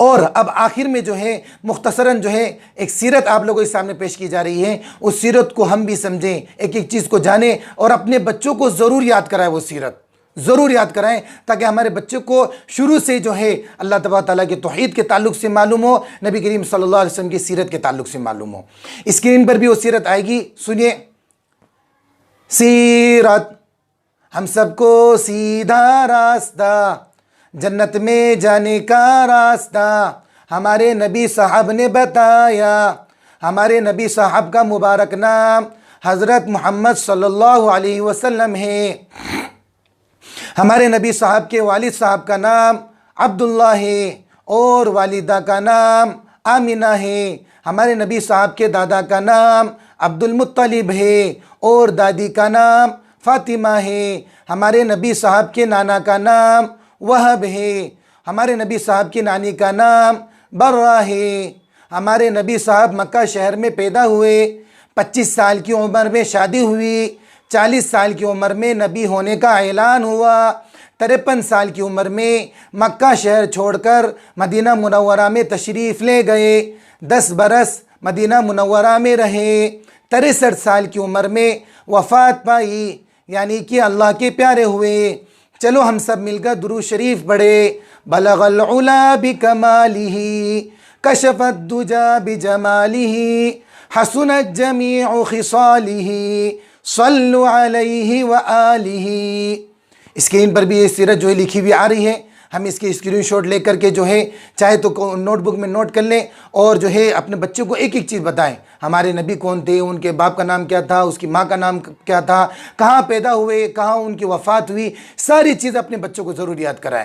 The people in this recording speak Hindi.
और अब आखिर में जो है मुख्तसरन जो है एक सीरत आप लोगों के सामने पेश की जा रही है। उस सीरत को हम भी समझें, एक एक चीज़ को जानें और अपने बच्चों को ज़रूर याद कराएं, वो सीरत ज़रूर याद कराएं, ताकि हमारे बच्चे को शुरू से जो है अल्लाह तबारक तआला के तौहीद के ताल्लुक़ से मालूम हो, नबी करीम सल्लल्लाहु अलैहि वसल्लम की सीरत के ताल्लुक़ से मालूम हो। स्क्रीन पर भी वो सीरत आएगी, सुनिए। सीरत, हम सबको सीधा रास्ता, जन्नत में जाने का रास्ता हमारे नबी साहब ने बताया। हमारे नबी साहब का मुबारक नाम हज़रत मोहम्मद सल्लल्लाहु अलैहि वसल्लम है। हमारे नबी साहब के वालिद साहब का नाम अब्दुल्ला है और वालिदा का नाम आमिना है। हमारे नबी साहब के दादा का नाम अब्दुल मुत्तलिब है और दादी का नाम फ़ातिमा है। हमारे नबी साहब के नाना का नाम वहब है। हमारे नबी साहब की नानी का नाम बर्रा है। हमारे नबी साहब मक्का शहर में पैदा हुए, 25 साल की उम्र में शादी हुई, 40 साल की उम्र में नबी होने का ऐलान हुआ, 53 साल की उम्र में मक्का शहर छोड़कर मदीना मुनव्वरा में तशरीफ़ ले गए, 10 बरस मदीना मुनव्वरा में रहे, 63 साल की उम्र में वफ़ात पाई, यानी कि अल्लाह के प्यारे हुए। चलो हम सब मिलकर दुरूद शरीफ पढ़े। बलगल उला बिकमालिही, कशफत दुजा बिजमालिही, हसनत जमीउ खिसालिही, सल्लु अलैहि व आलिही। स्क्रीन पर भी ये सीरत जो है लिखी हुई आ रही है। हम इसकी स्क्रीनशॉट लेकर के जो है चाहे तो नोटबुक में नोट कर लें और जो है अपने बच्चों को एक एक चीज़ बताएं। हमारे नबी कौन थे, उनके बाप का नाम क्या था, उसकी माँ का नाम क्या था, कहाँ पैदा हुए, कहाँ उनकी वफ़ात हुई, सारी चीज़ अपने बच्चों को ज़रूर याद कराएं।